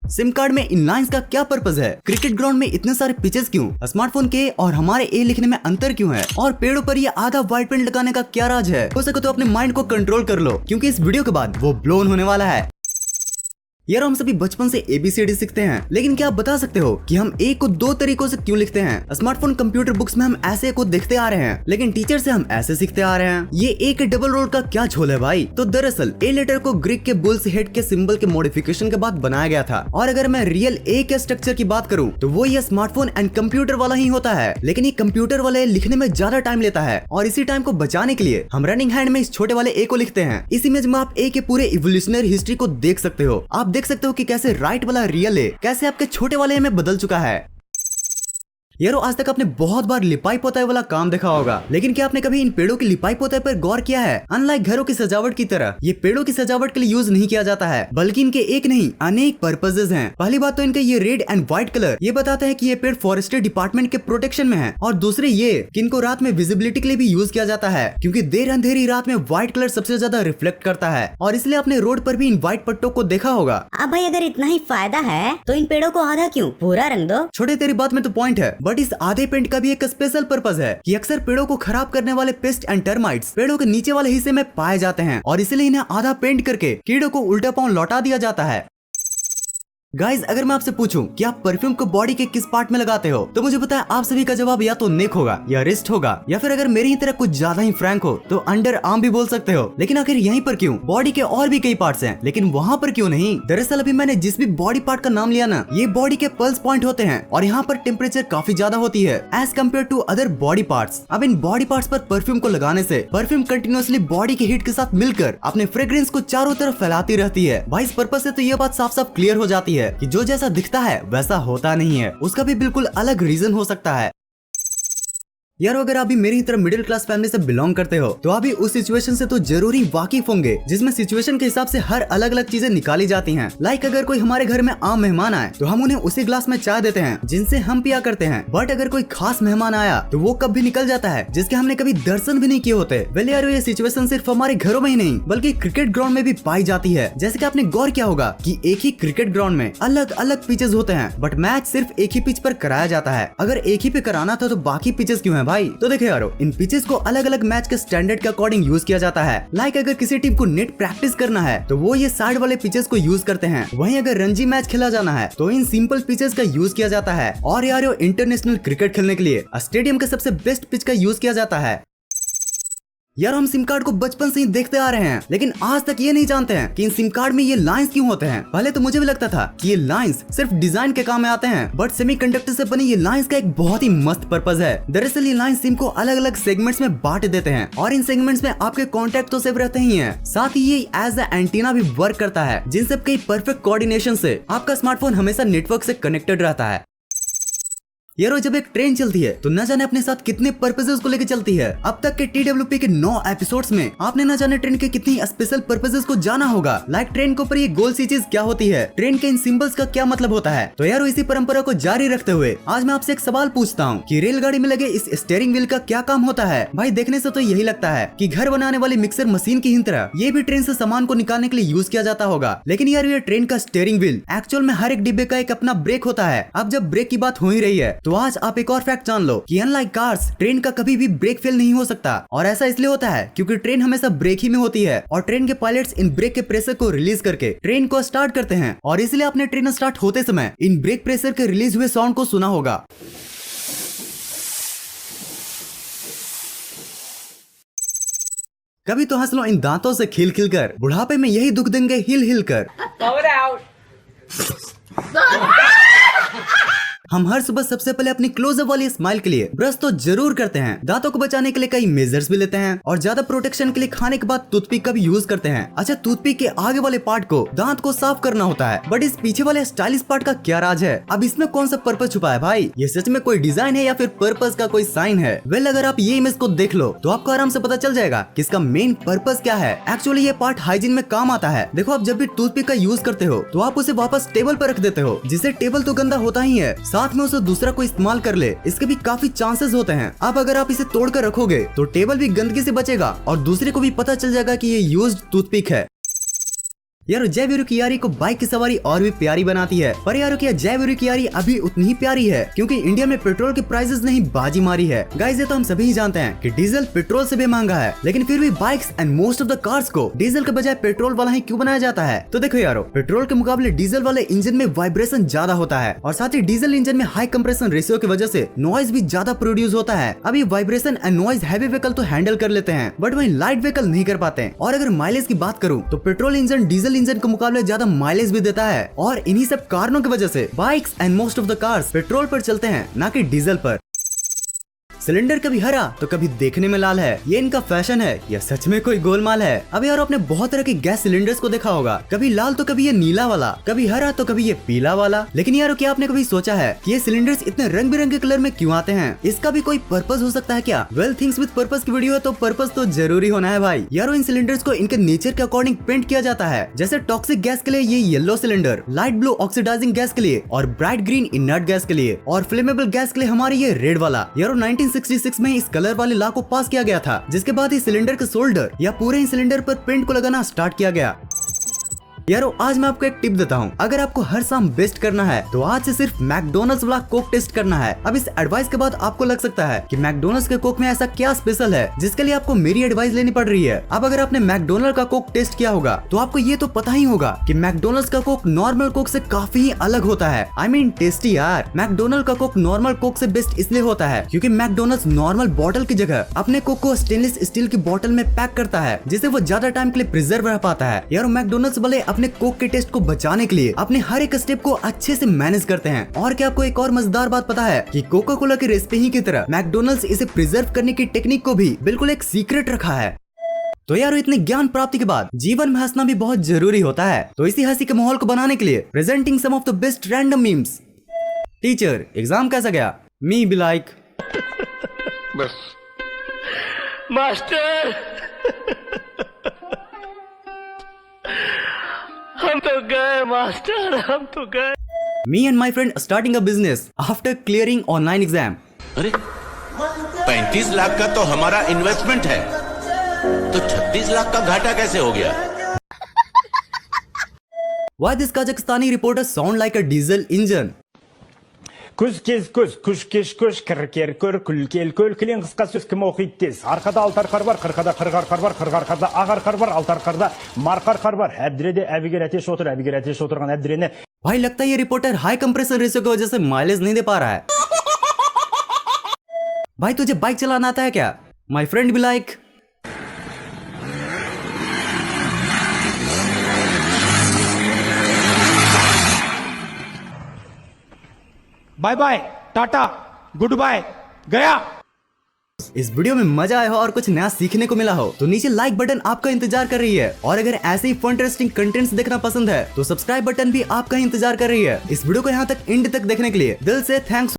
SIM card में इन lines का क्या पर्पज है? क्रिकेट ग्राउंड में इतने सारे पिचेस क्यों? स्मार्टफोन के और हमारे ए लिखने में अंतर क्यों है? और पेड़ों पर ये आधा व्हाइट पेंट लगाने का क्या राज है? हो सके तो अपने माइंड को कंट्रोल कर लो, क्योंकि इस वीडियो के बाद वो ब्लोन होने वाला है। यार हम सभी बचपन से ABCD सीखते हैं, लेकिन क्या आप बता सकते हो कि हम ए को दो तरीकों से क्यों लिखते हैं? स्मार्टफोन कंप्यूटर बुक्स में हम ऐसे को देखते आ रहे हैं, लेकिन टीचर से हम ऐसे सीखते आ रहे हैं। ये ए के डबल रोल का क्या झोल है भाई? तो दरअसल ए लेटर को ग्रीक के बुल्स हेड के सिंबल के मॉडिफिकेशन के बाद बनाया गया था। और अगर मैं रियल ए के स्ट्रक्चर की बात करूँ तो वो ये स्मार्टफोन एंड कंप्यूटर वाला ही होता है, लेकिन ये कंप्यूटर वाले लिखने में ज्यादा टाइम लेता है। और इसी टाइम को बचाने के लिए हम रनिंग हैंड में इस छोटे वाले ए को लिखते हैं। इस इमेज में आप ए के पूरे इवोल्यूशनरी हिस्ट्री को देख सकते हो। आप देख सकते हो कि कैसे राइट वाला रियल ए कैसे आपके छोटे वाले ए में बदल चुका है। यारो आज तक आपने बहुत बार लिपाई पोताई वाला काम देखा होगा, लेकिन क्या आपने कभी इन पेड़ों की लिपाई पोताई पर गौर किया है? अनलाइक घरों की सजावट की तरह ये पेड़ों की सजावट के लिए यूज नहीं किया जाता है, बल्कि इनके एक नहीं अनेक पर्पसेस हैं। पहली बात तो इनका ये रेड एंड व्हाइट कलर ये बताता है कि ये पेड़ फॉरेस्ट्री डिपार्टमेंट के प्रोटेक्शन में है। और दूसरे ये कि इनको रात में विजिबिलिटी के लिए भी यूज किया जाता है, क्योंकि देर अंधेरी रात में व्हाइट कलर सबसे ज्यादा रिफ्लेक्ट करता है। और इसलिए आपने रोड पर भी इन व्हाइट पट्टों को देखा होगा। अब भाई अगर इतना ही फायदा है तो इन पेड़ों को आधा क्यों पूरा रंग दो। छोटे तेरी बात में तो पॉइंट है, बट इस आधे पेंट का भी एक स्पेशल पर्पस है कि अक्सर पेड़ों को खराब करने वाले पेस्ट एंड टर्माइट्स पेड़ों के नीचे वाले हिस्से में पाए जाते हैं, और इसलिए इन्हें आधा पेंट करके कीड़ों को उल्टा पांव लौटा दिया जाता है। गाइज अगर मैं आपसे पूछूं कि आप परफ्यूम को बॉडी के किस पार्ट में लगाते हो, तो मुझे पता है आप सभी का जवाब या तो नेक होगा या रिस्ट होगा, या फिर अगर मेरी ही तरह कुछ ज्यादा ही फ्रैंक हो तो अंडर आर्म भी बोल सकते हो। लेकिन आखिर यहीं पर क्यों? बॉडी के और भी कई पार्ट्स हैं, लेकिन वहाँ पर क्यों नहीं? दरअसल अभी मैंने जिस भी बॉडी पार्ट का नाम लिया ना, ये बॉडी के पल्स पॉइंट होते हैं, और यहाँ पर टेम्परेचर काफी ज्यादा होती है as compare to other body parts. अब इन बॉडी पार्ट्स पर परफ्यूम को लगाने से परफ्यूम कंटिन्यूअसली बॉडी के हीट के साथ मिलकर अपने फ्रेग्रेंस को चारों तरफ फैलाती रहती है। भाई इस पर्पस से तो ये बात साफ साफ क्लियर हो जाती है कि जो जैसा दिखता है वैसा होता नहीं है, उसका भी बिल्कुल अलग रीजन हो सकता है। यार अगर आप भी मेरी तरह मिडिल क्लास फैमिली से बिलोंग करते हो तो आप भी उस सिचुएशन से तो जरूरी वाकिफ होंगे जिसमें सिचुएशन के हिसाब से हर अलग अलग चीजें निकाली जाती हैं। लाइक अगर कोई हमारे घर में आम मेहमान आए तो हम उन्हें उसी ग्लास में चाय देते हैं जिनसे हम पिया करते हैं, बट अगर कोई खास मेहमान आया तो वो कब भी निकल जाता है जिसके हमने कभी दर्शन भी नहीं किए होते। वेल यार ये सिचुएशन सिर्फ हमारे घरों में ही नहीं बल्कि क्रिकेट ग्राउंड में भी पाई जाती है। जैसे कि आपने गौर किया होगा कि एक ही क्रिकेट ग्राउंड में अलग अलग पिचेस होते हैं, बट मैच सिर्फ एक ही पिच पर कराया जाता है। अगर एक ही पे कराना था तो बाकी पिचेस क्यों है भाई? तो देखिए यारो इन पिचेस को अलग अलग मैच के स्टैंडर्ड के अकॉर्डिंग यूज किया जाता है। लाइक अगर किसी टीम को नेट प्रैक्टिस करना है तो वो ये साइड वाले पिचेस को यूज करते हैं, वहीं अगर रणजी मैच खेला जाना है तो इन सिंपल पिचेस का यूज किया जाता है। और यार इंटरनेशनल क्रिकेट खेलने के लिए स्टेडियम के सबसे बेस्ट पिच का यूज किया जाता है। यार हम सिम कार्ड को बचपन से ही देखते आ रहे हैं, लेकिन आज तक ये नहीं जानते हैं कि इन सिम कार्ड में ये लाइंस क्यों होते हैं। पहले तो मुझे भी लगता था कि ये लाइंस सिर्फ डिजाइन के काम में आते हैं, बट सेमीकंडक्टर से बनी ये लाइंस का एक बहुत ही मस्त पर्पस है। दरअसल ये लाइंस सिम को अलग अलग सेगमेंट्स में बांट देते हैं, और इन सेगमेंट्स में आपके कॉन्टेक्ट तो सेव रहते ही हैं, साथ ही ये एज अ एंटीना भी वर्क करता है, जिन सब के परफेक्ट कोऑर्डिनेशन से आपका स्मार्टफोन हमेशा नेटवर्क से कनेक्टेड रहता है। यारो जब एक ट्रेन चलती है तो न जाने अपने साथ कितने पर्पसेस को लेकर चलती है। अब तक के TWP के 9 एपिसोड्स में आपने न जाने ट्रेन के कितनी स्पेशल पर्पसेस को जाना होगा। लाइक ट्रेन के ऊपर ये गोल सी चीज क्या होती है, ट्रेन के इन सिंबल्स का क्या मतलब होता है। तो यारो इसी परंपरा को जारी रखते हुए आज मैं आपसे एक सवाल पूछता हूँ कि रेलगाड़ी में लगे इस स्टीयरिंग व्हील का क्या काम होता है। भाई देखने से तो यही लगता है कि घर बनाने वाली मिक्सर मशीन की ही तरह ये भी ट्रेन से सामान को निकालने के लिए यूज किया जाता होगा। लेकिन यार ये ट्रेन का स्टीयरिंग व्हील एक्चुअल में हर एक डिब्बे का एक अपना ब्रेक होता है। अब जब ब्रेक की बात हो ही रही है तो आज आप एक और फैक्ट जान लो कि अनलाइक कार्स ट्रेन का कभी भी ब्रेक फेल नहीं हो सकता। और ऐसा इसलिए होता है क्योंकि ट्रेन हमेशा ब्रेक ही में होती है, और ट्रेन के पायलट्स इन ब्रेक के प्रेशर को रिलीज करके ट्रेन को स्टार्ट करते हैं। और इसलिए आपने ट्रेन स्टार्ट होते समय इन ब्रेक प्रेशर के रिलीज हुए साउंड को सुना होगा। कभी तो हंस लो इन दांतों से खिल खिल कर, बुढ़ापे में यही दुख देंगे हिल हिल कर। हम हर सुबह सबसे पहले अपनी क्लोजअप वाली स्माइल के लिए ब्रश तो जरूर करते हैं। दांतों को बचाने के लिए कई मेजर्स भी लेते हैं, और ज्यादा प्रोटेक्शन के लिए खाने के बाद टूथपिक का भी यूज करते हैं। अच्छा टूथपिक के आगे वाले पार्ट को दांत को साफ करना होता है, बट इस पीछे वाले स्टाइलिश पार्ट का क्या राज है? अब इसमें कौन सा पर्पस छुपा है भाई? ये सच में कोई डिजाइन है या फिर पर्पस का कोई साइन है? वेल अगर आप ये इमेज को देख लो तो आपको आराम से पता चल जाएगा कि इसका मेन पर्पस क्या है। एक्चुअली ये पार्ट हाइजीन में काम आता है। देखो आप जब भी टूथपिक का यूज करते हो तो आप उसे वापस टेबल पर रख देते हो, जिससे टेबल तो गंदा होता ही है, साथ में उसे दूसरा को इस्तेमाल कर ले, इसके भी काफी चांसेस होते हैं। अब अगर आप इसे तोड़ कर रखोगे तो टेबल भी गंदगी से बचेगा और दूसरे को भी पता चल जाएगा कि ये यूज्ड टूथपिक है। यारो जयवीरू की यारी को बाइक की सवारी और भी प्यारी बनाती है। पर यारो क्या जयवीरू की यारी अभी उतनी ही प्यारी है क्योंकि इंडिया में पेट्रोल के प्राइसेस ने ही बाजी मारी है। गाइस ये तो हम सभी ही जानते हैं कि डीजल पेट्रोल से भी महंगा है, लेकिन फिर भी bikes and most of the cars को डीजल के बजाय पेट्रोल वाला ही क्यों बनाया जाता है? तो देखो यारो, पेट्रोल के मुकाबले डीजल वाले इंजन में वाइब्रेशन ज्यादा होता है और साथ ही डीजल इंजन में हाई कंप्रेशन रेशियो की वजह से नॉइज भी ज्यादा प्रोड्यूस होता है। अभी vibration and noise heavy vehicle तो हैंडल कर लेते हैं, बट वही लाइट व्हीकल नहीं कर पाते। और अगर माइलेज की बात करूँ तो पेट्रोल इंजन डीजल इंजन के मुकाबले ज्यादा माइलेज भी देता है और इन्हीं सब कारणों की वजह से bikes and most of the cars petrol पर चलते हैं, ना कि डीजल पर। सिलेंडर कभी हरा तो कभी देखने में लाल है, ये इनका फैशन है या सच में कोई गोलमाल है? अब यार आपने बहुत तरह के गैस सिलेंडर्स को देखा होगा, कभी लाल तो कभी ये नीला वाला, कभी हरा तो कभी ये पीला वाला। लेकिन यारो क्या आपने कभी सोचा है कि ये सिलेंडर्स इतने रंग बिरंगे कलर में क्यों आते हैं? इसका भी कोई पर्पस हो सकता है क्या? वेल थिंग्स विद पर्पस की वीडियो है तो पर्पस तो जरूरी होना है भाई। यारो इन सिलेंडर्स को इनके नेचर के अकॉर्डिंग पेंट किया जाता है। जैसे टॉक्सिक गैस के लिए ये yellow cylinder, light blue oxidising gas के लिए और ब्राइट ग्रीन इनर्ट गैस के लिए और फ्लेमेबल गैस के लिए हमारी ये रेड वाला। यारो 1966 में इस कलर वाले लॉ को पास किया गया था, जिसके बाद ही सिलेंडर के शोल्डर या पूरे ही सिलेंडर पर पेंट को लगाना स्टार्ट किया गया। यारो आज मैं आपको एक टिप देता हूँ, अगर आपको हर शाम बेस्ट करना है तो आज से सिर्फ मैकडोनल्ड्स वाला कोक टेस्ट करना है। अब इस एडवाइस के बाद आपको लग सकता है कि मैकडोनल्ड्स के कोक में ऐसा क्या स्पेशल है जिसके लिए आपको मेरी एडवाइस लेनी पड़ रही है। अब अगर आपने मैकडोनल्ड का कोक टेस्ट किया होगा तो आपको ये तो पता ही होगा कि मैकडोनल्ड्स का कोक नॉर्मल कोक से काफी ही अलग होता है। आई मीन टेस्टी यार। मैकडोनल्ड का कोक नॉर्मल कोक से बेस्ट इसलिए होता है क्योंकि मैकडोनल्ड्स नॉर्मल बोतल की जगह अपने कोक को स्टेनलेस स्टील की बोतल में पैक करता है, जिससे वो ज्यादा टाइम के लिए प्रिजर्व रह पाता है। यार मैकडोनल्ड्स वाले अपने कोक के टेस्ट को बचाने के लिए अपने हर एक स्टेप को अच्छे से मैनेज करते हैं। और क्या आपको एक और मजेदार बात पता है कि कोका कोला की रेसिपी ही की तरह मैकडोनल्ड्स इसे प्रिजर्व करने की टेक्निक को भी बिल्कुल एक सीक्रेट रखा है। तो यार इतने ज्ञान प्राप्ति के बाद जीवन में हंसना भी बहुत जरूरी होता है। तो इसी हंसी के माहौल को बनाने के लिए presenting some of the best random memes. Teacher exam कैसा गया? मी बी लाइक बस मास्टर हम तो गए मास्टर, हम तो गए। Me and my friend starting a business after clearing online exam. अरे 35 लाख का तो हमारा इन्वेस्टमेंट है, तो 36 लाख का घाटा कैसे हो गया? Why this Kazakhstani reporter sound like a diesel engine? Күз кез күз, күш кеш күш, кір кер көр, күл кел көл, кілең қысқа сөз кім оқиды тез. Арқада алты арқар бар, қырқада қырық арқар бар, қырық арқарда ақ арқар бар, алты арқарда марқа арқар бар. Әбдіреде әбігер әтеш отыр, әбігер әтеш отырған әбдірені. भाई लगता है ये रिपोर्टर हाई कंप्रेसर रेशियो की वजह से माइलेज नहीं दे पा रहा है। भाई तुझे बाइक चलाना आता है क्या? माई फ्रेंड भी लाइक बाय बाय, टाटा, गुड बाय, गया। इस वीडियो में मजा आया हो और कुछ नया सीखने को मिला हो तो नीचे लाइक बटन आपका इंतजार कर रही है। और अगर ऐसे ही फन इंटरेस्टिंग कंटेंट्स देखना पसंद है तो सब्सक्राइब बटन भी आपका ही इंतजार कर रही है। इस वीडियो को यहाँ तक एंड तक देखने के लिए दिल से थैंक्स।